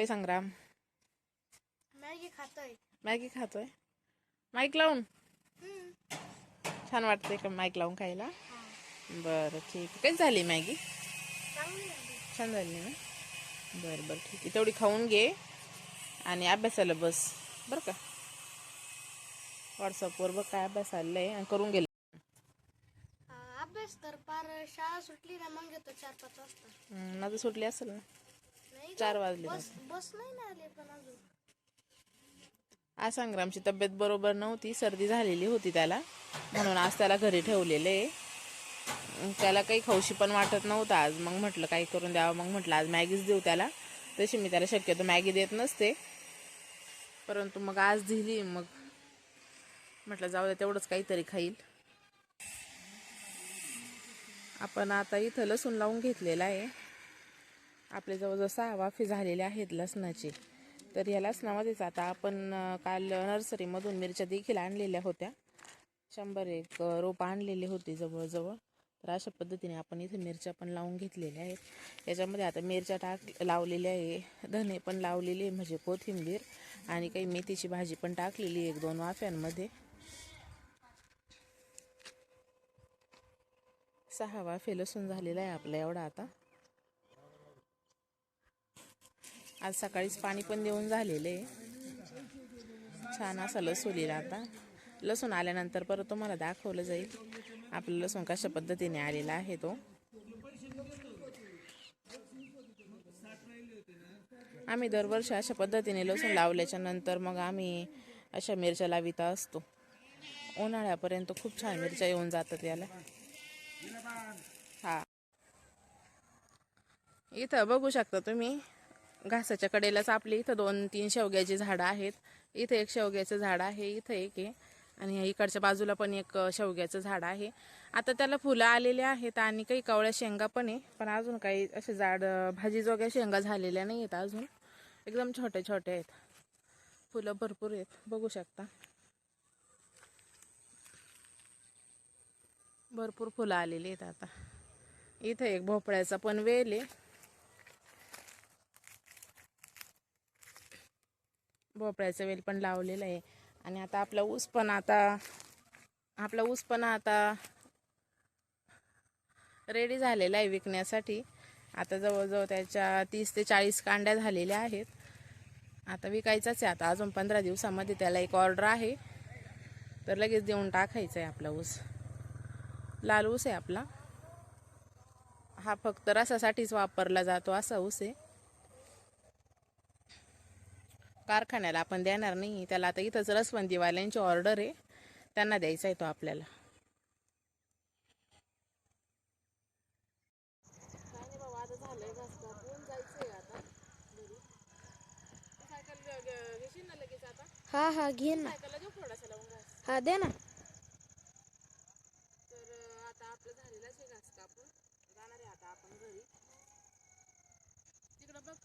करतोय संग्राम? मॅगी खातोय. मॅगी खातोय. माईक लावून छान वाटते का माईक लावून खायला? बरं ठीक आहे. कशी झाली मॅगी? छान झाली ना? बरं बरं ठीक आहे. तेवढी खाऊन घे आणि अभ्यासाला बस बरं का. व्हॉट्सअपवर बघ काय अभ्यास आलेला आहे करून गेले. अभ्यास तर पार शाळा सुटली ना मग येतो 4-5 वाजता. माझं सुटली असेल ना? 4 वाजले. बस नाही ना आले पण अजून. आज संग्रामची तब्येत बरोबर नव्हती, सर्दी झालेली होती त्याला, म्हणून आज त्याला घरी ठेवलेले. त्याला काही खाऊशी पण वाटत नव्हतं आज. मग म्हटलं काही करून द्यावं. मग म्हटलं आज मॅगीच देऊ त्याला. तशी मी त्याला शक्यतो मॅगी देत नसते, परंतु मग आज दिली. मग म्हटलं जाऊ द्या तेवढंच काहीतरी खाईल. आपण आता इथं लसूण लावून घेतलेला आहे. आपले जवळजवळ 6 वाफे झालेले आहेत लसणाचे. तर या लसणामध्येच आता आपण काल नर्सरीमधून मिरच्या देखील आणलेल्या होत्या. 100 रोप आणलेले होते जवळजवळ. तर अशा पद्धतीने आपण इथे मिरच्या पण लावून घेतलेल्या आहेत. याच्यामध्ये आता मिरच्या लावलेल्या आहे, धने पण लावलेले म्हणजे कोथिंबीर, आणि काही मेथीची भाजी पण टाकलेली 1-2 वाफ्यांमध्ये. 6 वाफे लसूण झालेला आहे आपला एवढा. आता आज सकाळीच पाणी पण देऊन झालेले. छान असा लसूण येईल. आता लसूण आल्यानंतर परत तुम्हाला दाखवलं जाईल आपलं लसूण कशा पद्धतीने आलेला आहे तो. आम्ही दरवर्षी अशा पद्धतीने लसूण लावल्याच्या नंतर मग आम्ही अशा मिरच्या लावित असतो. उन्हाळ्यापर्यंत खूप छान मिरच्या येऊन जातात याला. हा, इथं बघू शकता तुम्ही घासाच्या कडेलाच आपली इथं 2-3 शेवग्याची झाडं आहेत. इथे एक शेवग्याचं झाड आहे, इथं एक आहे, आणि इकडच्या बाजूला पण एक शेवग्याचं झाड आहे. आता त्याला फुलं आलेले आहेत आणि काही कवळ्या शेंगा पण आहे, पण अजून काही असे झाड भाजीजोग्या शेंगा झालेल्या नाही आहेत अजून. एकदम छोटे छोटे आहेत. फुलं भरपूर आहेत बघू शकता. भरपूर फुलं आलेली आहेत. आता इथं एक भोपळ्याचा पण वेल आहे. भोपळ्याचा वेल पण लावलेला आहे. आणि आता आपला ऊस पण आता रेडी झालेला आहे विकण्यासाठी. आता जवळजवळ त्याच्या 30 ते 40 कांड्या झालेल्या आहेत. आता विकायचाच आहे. आता अजून 15 दिवसामध्ये त्याला एक ऑर्डर आहे, तर लगेच देऊन टाकायचा आहे आपला ऊस. लाल ऊस आहे आपला हा, फक्त रसासाठीच वापरला जातो असा ऊस आहे. कारखान्याला आपण देणार नाही त्याला. आता इथंच रसवंतीवाल्यांची ऑर्डर आहे, त्यांना द्यायचा आहे तो आपल्याला. काय नाही बाबा, आता झालंय घास कापून जायचंय आता घरी. सायकल घेशील ना लगेच आता? हा घे ना. सायकलला देऊ थोडासा लावून घास? हा दे ना. तर आता आपलं झालेलंच आहे घास कापून. जाणार आहे आता आपण घरी. तिकडं बघ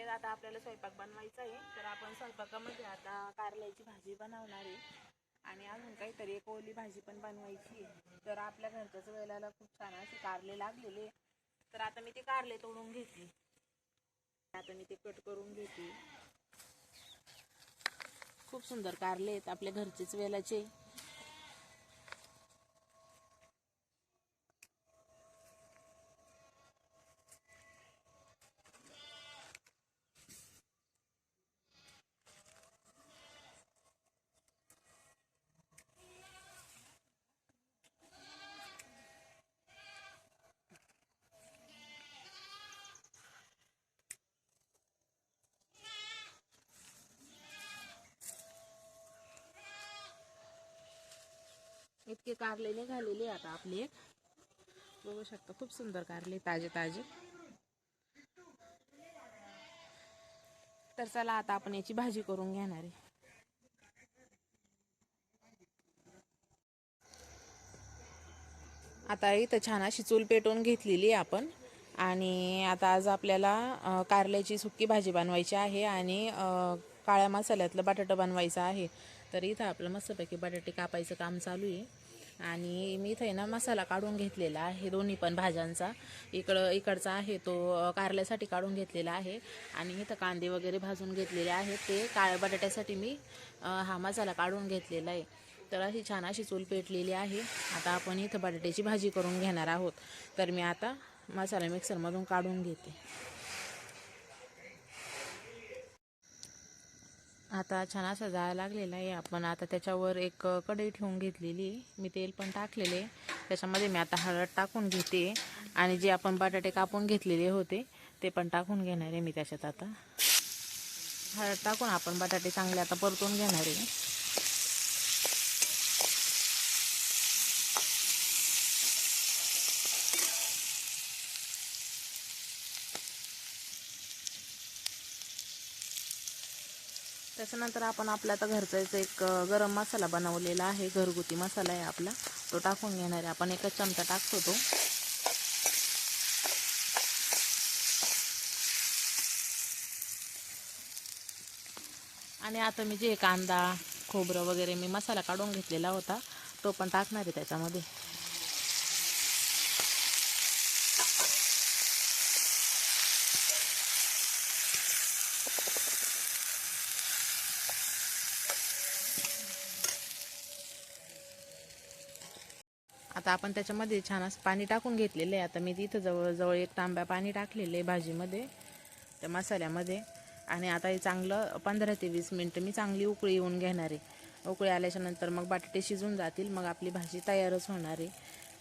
आता आपल्याला स्वयंपाक बनवायचा आहे. तर आपण स्वयंपाकामध्ये आता कारल्याची भाजी बनवणार आहे आणि अजून काहीतरी एक ओली भाजी पण बनवायची आहे. तर आपल्या घरच्याच वेळेला खूप छान असे कारले लागलेले. तर आता मी ते कारले तोडून घेतले. आता मी ते कट करून घेते. खूप सुंदर कारले आहेत आपल्या घरचेच वेलाचे. इतके कारले निघालेले आता आपले. बघू शकता खूप सुंदर कारले, ताजे ताजे. तर चला आता आपण याची भाजी करून घेणार आहे. आता इथं छान अशी चूल पेटवून घेतलेली आहे आपण. आणि आता आज आपल्याला कारल्याची सुक्की भाजी बनवायची आहे आणि काळ्या मसाल्यातलं बटाटा बनवायचं आहे. तर इथं आपलं मस्तपैकी बटाटे कापायचं काम चालू आहे. आणि मी इथं ना मसाला काढून घेतलेला आहे दोन्ही पण भाज्यांचा. इकडचा आहे तो कारल्यासाठी काढून घेतलेला आहे आणि इथं कांदे वगैरे भाजून घेतलेले आहेत. ते काळ्या बटाट्यासाठी मी हा मसाला काढून घेतलेला आहे. तर अशी छान अशी चूल पेटलेली आहे. आता आपण इथं बटाट्याची भाजी करून घेणार आहोत. तर मी आता मसाला मिक्सरमधून काढून घेते. आता छान असा जाळा लागलेला आहे. आपण आता त्याच्यावर एक कढई ठेवून घेतलेली आहे. मी तेल पण टाकलेले. त्याच्यामध्ये मी आता हळद टाकून घेते आणि जे आपण बटाटे कापून घेतलेले होते ते पण टाकून घेणार आहे मी त्याच्यात. आता हळद टाकून आपण बटाटे चांगले आता परतून घेणार आहे. त्याच्यानंतर आपण आपला आता घरचाच एक गरम मसाला बनवलेला आहे, घरगुती मसाला आहे आपला, तो टाकून घेणार आहे आपण. एकच चमचा टाकतो तो. आणि आता मी जे कांदा खोबरं वगैरे मी मसाला काढून घेतलेला होता तो पण टाकणार आहे त्याच्यामध्ये. आता आपण त्याच्यामध्ये छान असं पाणी टाकून घेतलेलं आहे. आता मी तिथं जवळजवळ 1 तांब्या पाणी टाकलेलं आहे भाजीमध्ये, त्या मसाल्यामध्ये. आणि आता हे चांगलं 15 ते 20 मिनटं मी चांगली उकळी येऊन घेणार आहे. उकळी आल्याच्या नंतर मग बटाटे शिजून जातील, मग आपली भाजी तयारच होणार आहे.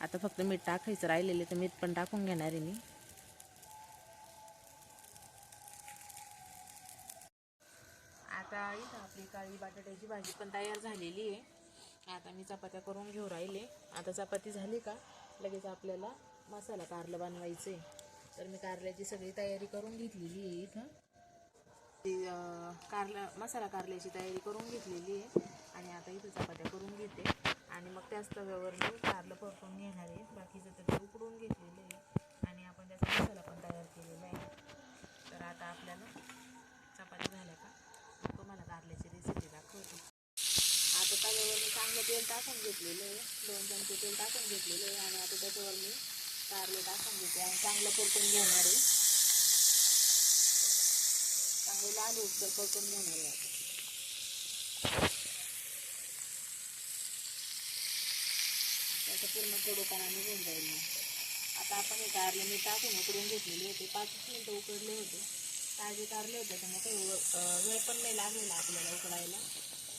आता फक्त मीठ टाकायचं राहिलेलं तर मीठ पण टाकून घेणार आहे मी. आता इथं आपली काळी बटाट्याची भाजी पण तयार झालेली आहे. आता मी चपात्या करून घेऊ राहिले. आता चपाती झाली का लगेच आपल्याला मसाला कारलं बनवायचं आहे. तर मी कारल्याची सगळी तयारी करून घेतलेली आहे इथं. मसाला कारल्याची तयारी करून घेतलेली आहे आणि आता इथं चपात्या करून घेते आणि मग त्याच तव्यावर मी कारलं परतून घेणार आहे. बाकीचं तर ते उकडून घेतलेलं आहे आणि आपण त्याचा मसाला पण तयार केलेला आहे. तर आता आपल्याला चपाती झाल्या का तुम्हाला कारल्याची रेसिपी दाखवते. आता तव्यावर मी चांगलं तेल टाकून घेतलेलं आहे, 2 चमचे तेल टाकून घेतलेलं आहे आणि आता त्याच्यावर मी कारले टाकून घेते आणि चांगलं परतून घेणार आहे. चांगलं लाल होतं परतून घेणार आहे. त्याचा पूर्ण कडूपणा निघून जाईल. आता आपण हे कारले मी टाकून उकडून घेतलेले होते, 5 मिनिटं उकडले होते. ताजे कारले होते त्यामुळे काही वेळ पण नाही लागलेला आपल्याला उकडायला.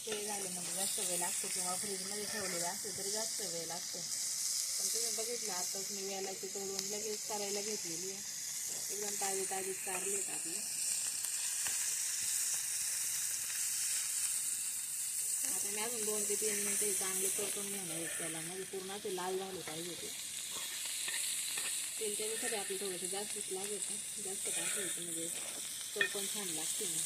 ते झाले म्हणजे जास्त वेळ लागतो किंवा फ्रीजमध्ये ठेवलेले असते तरी जास्त वेळ लागतो. पण तुम्ही बघितलं आताच मी वेलाची तोडून लगेच करायला घेतलेली आहे. एकदम ताजीच कारलेत आपले. आता मी अजून 2 ते 3 मिनिटं चांगले परतून घेणार आहेत त्याला, म्हणजे पूर्ण ते लाल झाले पाहिजे. ते तेल त्याच्यासाठी आपलं थोडंसं जास्तच लागेल, जास्त टाकायचं म्हणजे चव पण छान लागते ना.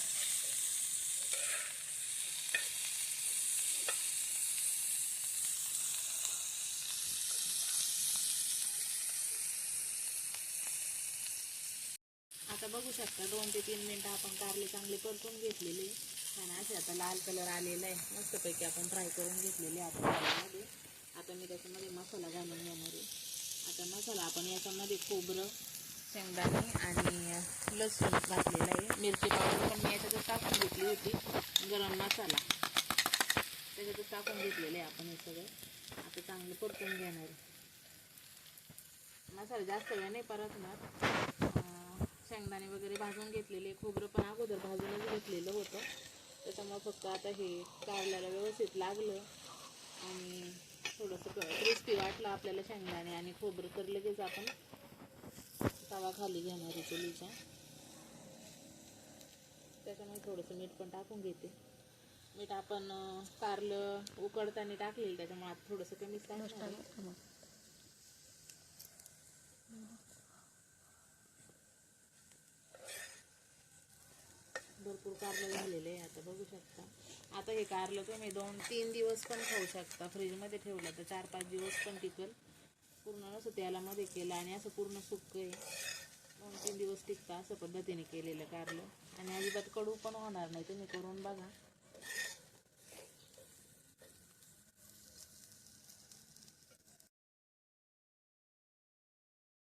आता बघू शकता 2 ते 3 मिनिटं आपण कारले चांगले परतून घेतलेले आणि असे आता लाल कलर आलेला आहे. मस्तपैकी आपण फ्राय करून घेतलेले आता कारल्यामध्ये. आता मी त्याच्यामध्ये मसाला घालून घेणार आहे. आता मसाला आपण याच्यामध्ये खोबरं, शेंगदाणे आणि लसूण घातलेला आहे. मिरची पावडर पण मी याच्यातच टाकून घेतली होती. गरम मसाला त्याच्यातच टाकून घेतलेले आहे आपण हे सगळं. आता चांगलं परतून घेणार आहे. मसाला जास्त वेळ नाही परतणार. शेंगदाणे वगैरे भाजून घेतलेले, खोबरं पण अगोदर भाजूनच घेतलेलं होतं. त्याच्यामुळे फक्त आता हे कारल्याला व्यवस्थित लागलं आणि थोडंसं क्रिस्पी वाटलं आपल्याला शेंगदाणे आणि खोबरं तर लगेच आपण तवा खाली घेणार आहे चुलीच्या. त्याच्यामुळे थोडंसं मीठ पण टाकून घेते. मीठ आपण कारलं उकडताना टाकलेलं त्याच्यामुळे आता थोडंसं कमीच टाकणार. भरपूर कारलं झालेलं आहे. आता बघू शकता. आता हे कारलं तुम्ही 2-3 दिवस पण खाऊ शकता. फ्रीजमध्ये ठेवलं तर 4-5 दिवस पण टिकल. पूर्ण असं तेलामध्ये केलं आणि असं पूर्ण सुक्क आहे, 2-3 दिवस टिकतं. असं पद्धतीने केलेलं कारलं आणि अजिबात कडू पण होणार नाही. तुम्ही करून बघा.